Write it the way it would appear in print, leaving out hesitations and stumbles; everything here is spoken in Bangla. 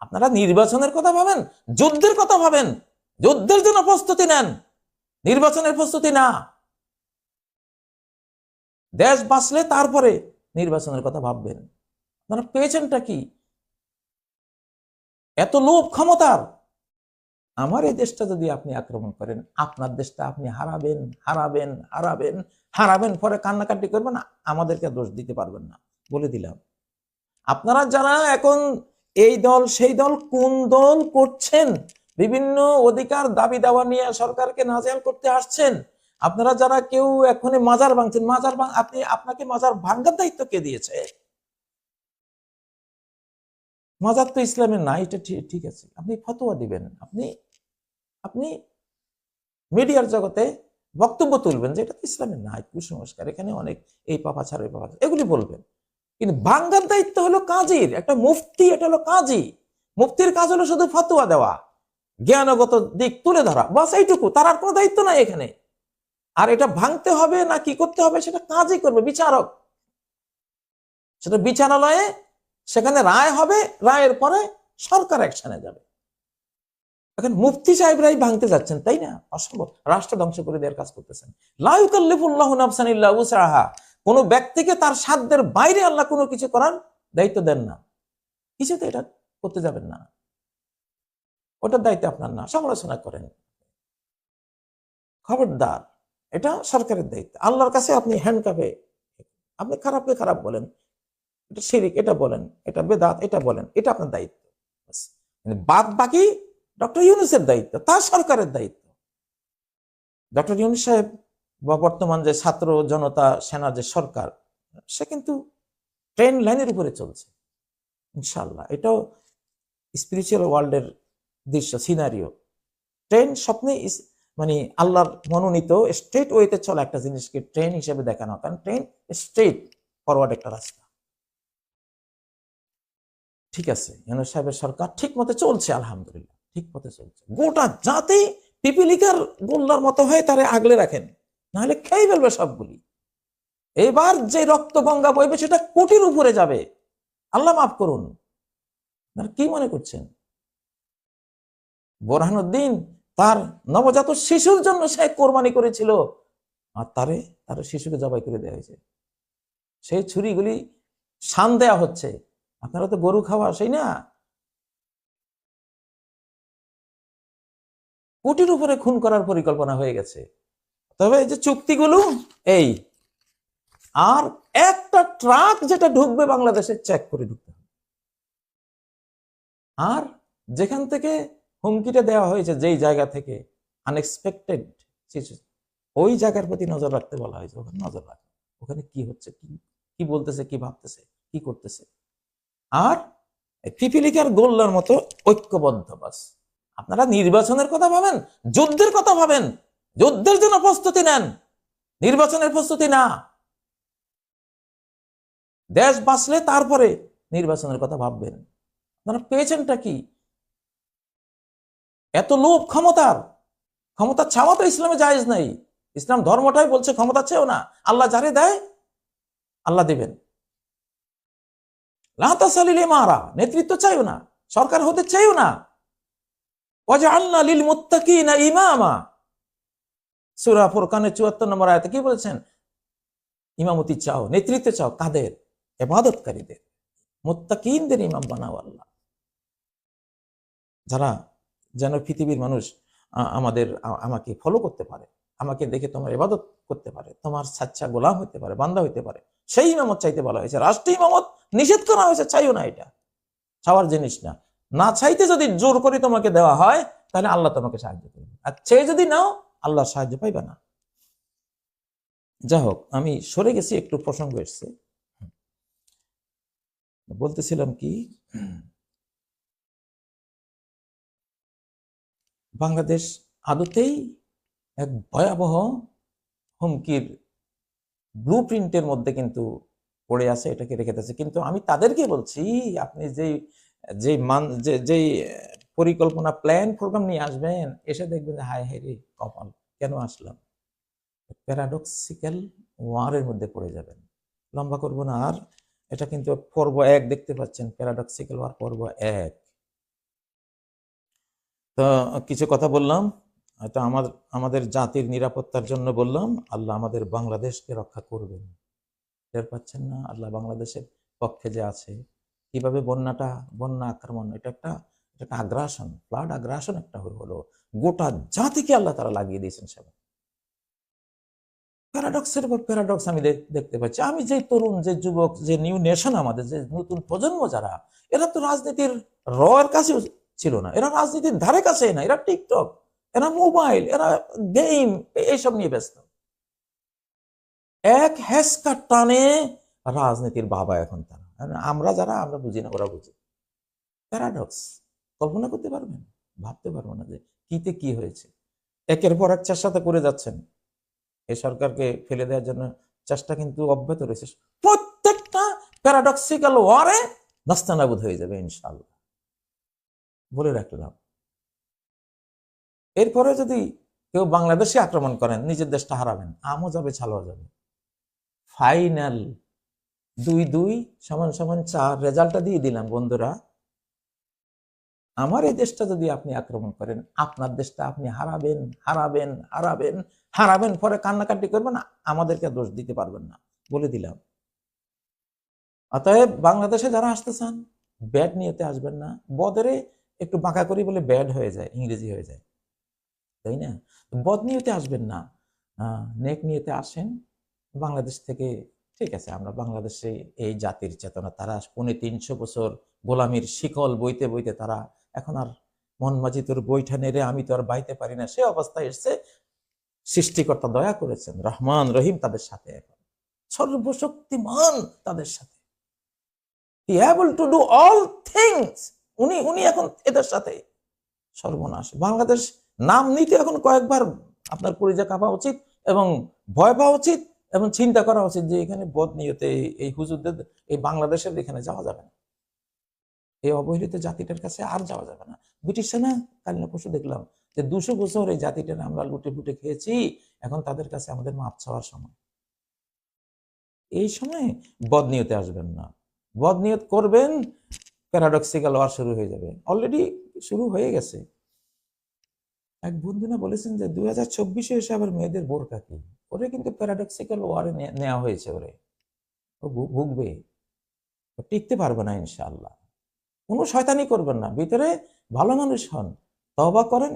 আপনারা নির্বাচনের কথা ভাবেন, যুদ্ধের কথা ভাবেন, যুদ্ধের জন্য প্রস্তুতি নেন, নির্বাচনের প্রস্তুতি না। দেশ বাঁচলে তারপরে নির্বাচনের কথা ভাববেন। আপনারা পেয়েছেনটা কি? এত লোভ ক্ষমতার। আমার এই দেশটা যদি আপনি আক্রমণ করেন, আপনার দেশটা আপনি হারাবেন, হারাবেন, হারাবেন, হারাবেন, পরে কান্নাকাটি করবেন, আমাদেরকে দোষ দিতে পারবেন না, বলে দিলাম। আপনারা যারা এখন এই দল সেই দল কোন দল করছেন, বিভিন্ন অধিকার দাবি দাওয়া নিয়ে সরকারকে নাজেহাল করতে আসছেন, আপনারা যারা কেউ এখনই মাজার ভাঙছেন, আপনাকে মাজার ভাঙার দায়িত্ব কে দিয়েছে? মাজার তো ইসলামের না, এটা ঠিক আছে, আপনি ফতোয়া দিবেন, আপনি মিডিয়ার জগতে বক্তব্য তুলবেন যে এটা তো ইসলামের না, কুসংস্কার, এখানে অনেক এই পাপাচার ওই পাপাচার, এগুলি বলবেন। কিন্তু ভাঙ্গার দায়িত্ব হলো কাজীর, একটা মুফতি, এটা হলো কাজী। মুফতির কাজ হলো শুধু ফতোয়া দেওয়া, জ্ঞানগত দিক তুলে ধরা, বাস এইটুকু, তার আর কোনো দায়িত্ব নাই এখানে। আর এটা ভাঙতে হবে না কি করতে হবে সেটা কাজই করবে, বিচারক। সেটা বিচারালয়ে, সেখানে রায় হবে, রায়ের পরে সরকার অ্যাকশনে যাবে। এখন মুফতি সাহেবরাই ভাঙতে যাচ্ছেন, তাই না? অসম্ভব, রাষ্ট্র ধ্বংস করে দেওয়ার কাজ করতেছেন। লা ইউকাল্লিফুল্লাহু নাফসান ইল্লা উসআহা, কোন ব্যক্তিকে তার সাধ্যের বাইরে আল্লাহ কোনো কিছু করার দায়িত্ব দেন না। কিছুতে এটা করতে যাবেন না, ওটার দায়িত্ব আপনার না। সমালোচনা করেন, খবরদার, এটা সরকারের দায়িত্ব। আল্লাহর কাছে আপনি হ্যান্ডকাপে, আপনি খারাপকে খারাপ বলেন, এটা শিরিক, এটা বলেন, এটা বেদাত, এটা বলেন, এটা আপনার দায়িত্ব। বাদ বাকি ডক্টর ইউনূসের দায়িত্ব, তার সরকারের দায়িত্ব। ডক্টর ইউনূস সাহেব বা বর্তমান যে ছাত্র জনতা সেনা যে সরকার, সে কিন্তু ট্রেন লাইনের উপরে চলছে ইনশাল্লাহ। এটাও স্পিরিচুয়াল ওয়ার্ল্ডের দৃশ্য, সিনারিও। ট্রেন স্বপ্নে মানে আল্লাহর মনোনীত স্ট্রেট ওয়েতে চলা একটা জিনিসকে ট্রেন হিসেবে দেখানো, কারণ ট্রেন স্ট্রেট ফরওয়ার্ড একটা রাস্তা। ঠিক আছে, ইউনূস সাহেবের সরকার ঠিক মতো চলছে, আলহামদুলিল্লাহ, ঠিক মতো চলছে। গোটা জাতি পিপিলিকার গোল্লার মতো হয়ে তারে আগলে রাখেন, নাহলে খেয়ে ফেলবে সবগুলি। এবার যে রক্ত গঙ্গা বইবে সেটা কোটির উপরে যাবে, আল্লাহ মাফ করুন। কি মনে করছেন? বোরহানুদ্দিন তার নবজাত শিশুর জন্য সে কোরবানি করেছিল, আর তার শিশুকে জবাই করে দেওয়া হয়েছে। সেই ছুরিগুলি শান দেয়া হচ্ছে। আপনারা তো গরু খাওয়া, সেই না, কোটির উপরে খুন করার পরিকল্পনা হয়ে গেছে। তবে এই যে চুক্তিগুলো, এই আর একটা ট্রাক যেটা ঢুকবে বাংলাদেশে চেক করে ঢুকতে হবে। আর যেখান থেকে হুমকিটা দেওয়া হয়েছে, যেই জায়গা থেকে আনএক্সপেক্টেড, ওই জায়গার প্রতি নজর রাখতে বলা হয়েছে। ওখানে নজর রাখা, ওখানে কি হচ্ছে, কি বলতেছে, কি ভাবতেছে, কি করতেছে। আর পিপিলিকার গোল্লার মতো ঐক্যবদ্ধ। বাস আপনারা নির্বাচনের কথা ভাবেন, যুদ্ধের কথা ভাবেন, যুদ্ধের জন্য প্রস্তুতি নেন, নির্বাচনের প্রস্তুতি না। দেশ বাঁচলে তারপরে নির্বাচনের কথা ভাববেন। আপনারা পেয়েছেনটা কি? এত লোভ ক্ষমতার। ক্ষমতা চাওয়া তো ইসলামে জায়েজ নাই। ইসলাম ধর্মটাই বলছে ক্ষমতা চেয়েও না, আল্লাহ যারে দেয় আল্লাহ দিবেন। মারা নেতৃত্ব চাইও না, সরকার হতে চাইও না। ওয়াজআলনা লিল মুত্তাকিনা ইমামা, সূরা ফুরকানের ৭৪ নম্বর আয়াতে কি বলেছেন? ইমামতি চাও, নেতৃত্ব চাও, কাদের? ইবাদতকারীদের, মুত্তাকিনদের ইমাম বানাও আল্লাহ। যারা যেন পৃথিবীর মানুষ আমাকে ফলো করতে পারে, আমাকে দেখে তোমার ইবাদত করতে পারে, তোমার সাচ্চা গোলাম হতে পারে, বান্দা হইতে পারে, সেই ইমামত চাইতে বলা হয়েছে। রাষ্ট্রীয় ইমামত নিষেধ করা হয়েছে, চাইও না, এটা চাওয়ার জিনিস না। না চাইতে যদি জোর করে তোমাকে দেওয়া হয়, তাহলে আল্লাহ তোমাকে সাহায্য করবে, আর চেয়ে যদি নাও আল্লাহর সাহায্য পাইবে না। যাই হোক, আমি সরে গেছি, একটু প্রসঙ্গ এসছে। বলতেছিলাম কি, বাংলাদেশ আদতেই এক ভয়াবহ হুমকির ব্লু প্রিন্টের মধ্যে কিন্তু পড়ে আছে, এটাকে রেখে দিয়েছে। কিন্তু আমি তাদেরকে বলছি, আপনি যেই পরিকল্পনা, প্ল্যান, প্রোগ্রাম নিয়ে আসবেন, এসে দেখবেন হায় হায় রে কপাল, কেন আসলাম। প্যারাডক্সিক্যাল ওয়ারের মধ্যে পড়ে যাবেন। লম্বা করবো না আর, এটা কিন্তু পর্ব 1 দেখতে পাচ্ছেন, প্যারাডক্সিক্যাল ওয়ার পর্ব 1। তো কিছু কথা বললাম, এটা আমাদের জাতির নিরাপত্তার জন্য বললাম। আল্লাহ আমাদের বাংলাদেশকে রক্ষা করবেন। টের পাচ্ছেন না আল্লাহ বাংলাদেশের পক্ষে যে আছে? কিভাবে বন্যা আক্রমণ, এটা একটা আগ্রাসন, ফ্লাড আগ্রাসন একটা হলো। গোটা জাতিকে আল্লাহ তারা লাগিয়ে দিয়েছেন সেবা। প্যারাডক্সের পর প্যারাডক্স আমি দেখতে পাচ্ছি। আমি যে তরুণ, যে যুবক, যে নিউ নেশন, আমাদের যে নতুন প্রজন্ম যারা, এরা তো রাজনীতির এর কাছেও ছিল না, এরা রাজনীতির ধারে কাছে না, এরা টিকটক, এরা মোবাইল, এরা গেম, এইসব নিয়ে ব্যস্ত। এক হেসকা টানে রাজনীতির বাবা এখন তারা। আমরা বুঝি না, ওরা বুঝে। প্যারাডক্স কল্পনা করতে পারবেন? ভাবতে পারবো না যে কিতে কি হয়েছে। একের পর এক চেষ্টা করে যাচ্ছেন এই সরকারকে ফেলে দেওয়ার জন্য, চেষ্টা কিন্তু অব্যাহত রয়েছে। প্রত্যেকটা প্যারাডক্সিক্যাল ওয়ারে নাস্তানাবুদ হয়ে যাবে ইনশাআল্লাহ, বলে রাখলাম। এরপরে যদি কেউ বাংলাদেশে আক্রমণ করেন, নিজের দেশটা হারাবেন, আমও যাবে, ছালও যাবে। ফাইনাল 2-2 = 4 রেজাল্টটা দিয়ে দিলাম বন্ধুরা। আমার এই দেশটা যদি আপনি আক্রমণ করেন, আপনার দেশটা আপনি হারাবেন, হারাবেন, হারাবেন, হারাবেন, পরে কান্নাকাটি করবেন, আমাদেরকে দোষ দিতে পারবেন না, বলে দিলাম। অতএব বাংলাদেশে যারা আসতে চান, ব্যাড নিয়তে আসবেন না। বদরে একটু বাঁকা করি বলে ব্যাড হয়ে যায়, ইংরেজি হয়ে যায়, তাই না? বদ নিয়তে আসবেন না, নেক নিয়তে আসেন। বাংলাদেশ থেকে, ঠিক আছে, আমরা বাংলাদেশে এই জাতির চেতনা, তারা 350 বছর গোলামির শিকল বইতে বইতে তারা এখন আর মন মাঝি তোর বইটা নেড়ে আমি তো আর বাইতে পারি না, সে অবস্থায় এসছে। সৃষ্টিকর্তা দয়া করেছেন, রহমান রহিম তাদের সাথে, এখন সর্বশক্তিমান তাদের সাথে, he able to do all things. উনি এখন এদের সাথে। সর্বনাশ বাংলাদেশ নাম নিতে এখন কয়েকবার আপনার কলিজা কাঁপা উচিত এবং ভয় পাওয়া উচিত এবং চিন্তা করা উচিত যে এখানে বদ নিয়তে এই হুজুরদের, এই বাংলাদেশের এখানে যাওয়া যাবে না, এই অবহেলিত জাতিটার কাছে আর যাওয়া যাবে না। ব্রিটিশ সেনা কাল না পরশু দেখলাম যে 200 বছর এই জাতিটার আমরা লুটে ফুটে খেয়েছি, এখন তাদের কাছে আমাদের মাপ চাওয়ার সময়। এই সময় বদ নিয়তে আসবেন না। বদ নিয়ত করবেন, প্যারাডক্সিক্যাল ওয়ার শুরু হয়ে যাবে। অলরেডি শুরু হয়ে গেছে। এক বন্ধু না বলেছেন যে 2024-এ এসে আবার মেয়েদের বোরকা কি, ওরে কিন্তু প্যারাডক্সিক্যাল ওয়ারে নেওয়া হয়েছে, ওরে ও ভুগবে, ও টিকতে পারবে না ইনশাআল্লাহ। কোনো শয়তানি করবেন না, ভিতরে ভালো মানুষ হন, তওবা করেন।